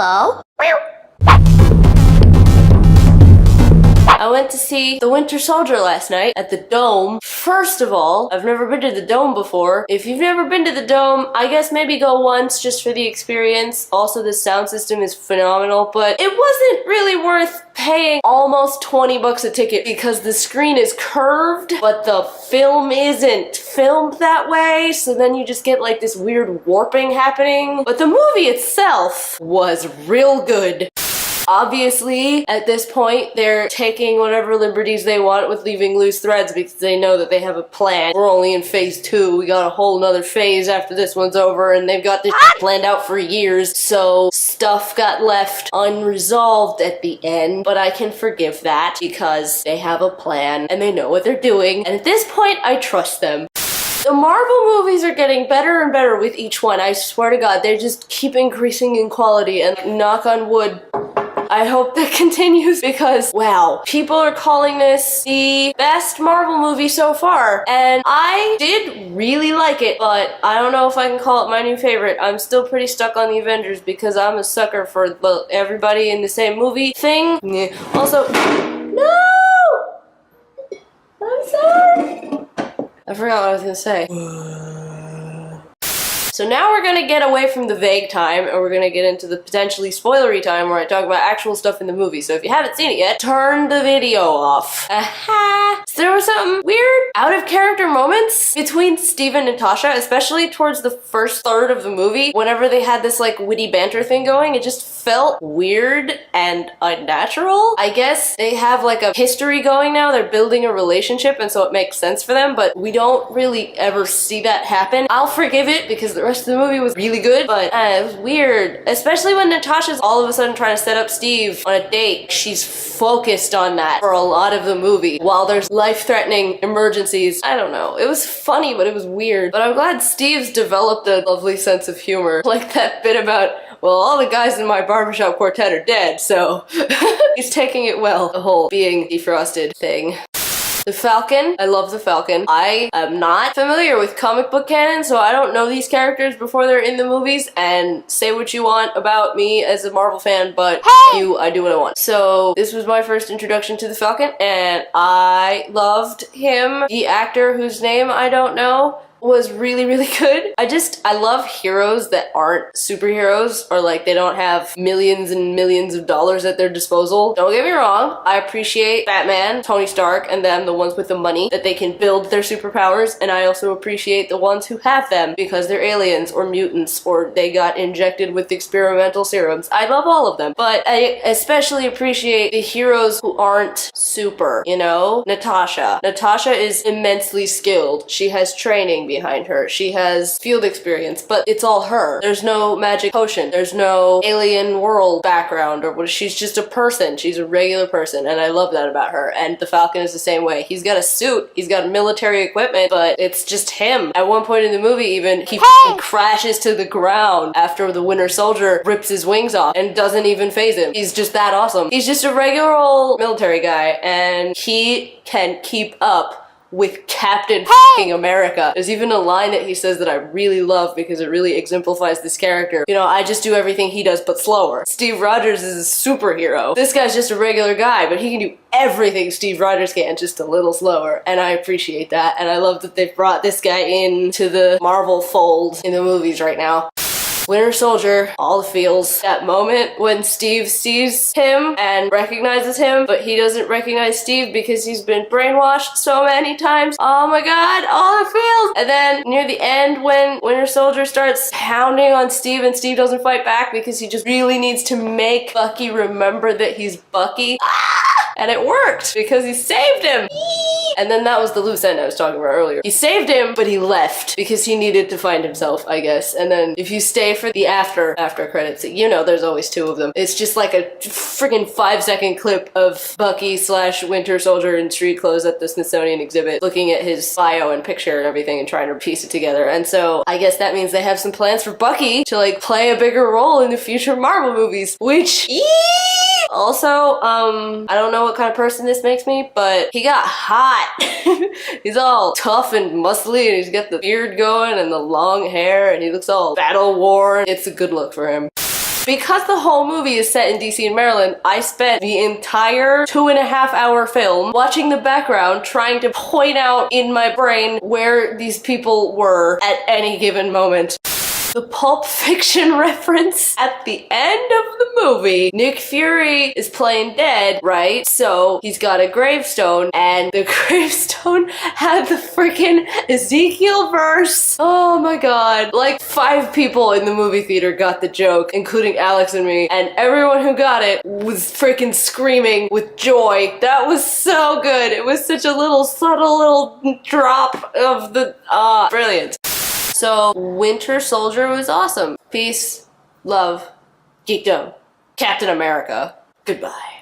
Hello. I went to see The Winter Soldier last night at the Dome. First of all, I've never been to the Dome before. If you've never been to the Dome, I guess maybe go once just for the experience. Also, the sound system is phenomenal, but it wasn't really worth paying almost 20 bucks a ticket because the screen is curved, but the film isn't filmed that way, so then you just get like this weird warping happening. But the movie itself was real good. Obviously, at this point, they're taking whatever liberties they want with leaving loose threads because they know that they have a plan. We're only in phase 2. We got a whole nother phase after this one's over, and they've got this planned out for years. So stuff got left unresolved at the end, but I can forgive that because they have a plan and they know what they're doing. And at this point, I trust them. The Marvel movies are getting better and better with each one. I swear to God, they just keep increasing in quality, and knock on wood, I hope that continues because, wow, people are calling this the best Marvel movie so far, and I did really like it, but I don't know if I can call it my new favorite. I'm still pretty stuck on the Avengers because I'm a sucker for the everybody in the same movie thing. Also, no! I'm sorry! I forgot what I was gonna say. So now we're gonna get away from the vague time and we're gonna get into the potentially spoilery time where I talk about actual stuff in the movie. So if you haven't seen it yet, turn the video off. Aha! So there were some weird out of character moments between Steve and Natasha, especially towards the first third of the movie. Whenever they had this like witty banter thing going, it just felt weird and unnatural. I guess they have like a history going now. They're building a relationship and so it makes sense for them, but we don't really ever see that happen. I'll forgive it because the rest of the movie was really good, but it was weird. Especially when Natasha's all of a sudden trying to set up Steve on a date. She's focused on that for a lot of the movie while there's life-threatening emergencies. I don't know. It was funny, but it was weird. But I'm glad Steve's developed a lovely sense of humor. Like that bit about, well, all the guys in my barbershop quartet are dead, so he's taking it well, the whole being defrosted thing. The Falcon. I love the Falcon. I am not familiar with comic book canon, so I don't know these characters before they're in the movies, and say what you want about me as a Marvel fan, but I do what I want. So this was my first introduction to the Falcon, and I loved him. The actor whose name I don't know was really, really good. I love heroes that aren't superheroes or like they don't have millions and millions of dollars at their disposal. Don't get me wrong, I appreciate Batman, Tony Stark, and them, the ones with the money that they can build their superpowers, and I also appreciate the ones who have them because they're aliens or mutants or they got injected with experimental serums. I love all of them, but I especially appreciate the heroes who aren't super, you know? Natasha. Natasha is immensely skilled. She has training behind her. She has field experience, but it's all her. There's no magic potion. There's no alien world background or what. She's just a person. She's a regular person, and I love that about her. And the Falcon is the same way. He's got a suit. He's got military equipment, but it's just him. At one point in the movie, even, he crashes to the ground after the Winter Soldier rips his wings off and doesn't even faze him. He's just that awesome. He's just a regular old military guy, and he can keep up with Captain f***ing America. There's even a line that he says that I really love because it really exemplifies this character. You know, I just do everything he does but slower. Steve Rogers is a superhero. This guy's just a regular guy, but he can do everything Steve Rogers can, just a little slower. And I appreciate that. And I love that they've brought this guy into the Marvel fold in the movies right now. Winter Soldier, all the feels. That moment when Steve sees him and recognizes him, but he doesn't recognize Steve because he's been brainwashed so many times. Oh my God, all the feels. And then near the end when Winter Soldier starts pounding on Steve and Steve doesn't fight back because he just really needs to make Bucky remember that he's Bucky. And it worked because he saved him. And then that was the loose end I was talking about earlier. He saved him, but he left because he needed to find himself, I guess. And then if you stay for the after credits, you know there's always two of them. It's just like a freaking 5-second clip of Bucky / Winter Soldier in street clothes at the Smithsonian exhibit, looking at his bio and picture and everything and trying to piece it together. And so I guess that means they have some plans for Bucky to like play a bigger role in the future Marvel movies, which also, I don't know what kind of person this makes me, but he got hot. He's all tough and muscly, and he's got the beard going and the long hair, and he looks all battle worn. It's a good look for him. Because the whole movie is set in DC and Maryland, I spent the entire 2.5-hour film watching the background, trying to point out in my brain where these people were at any given moment. The Pulp Fiction reference at the end of the movie. Nick Fury is playing dead, right? So he's got a gravestone, and the gravestone had the freaking Ezekiel verse. Oh my god. Like 5 people in the movie theater got the joke, including Alex and me, and everyone who got it was freaking screaming with joy. That was so good. It was such a little subtle little drop of the brilliant. So, Winter Soldier was awesome. Peace, love, geekdom, Captain America. Goodbye.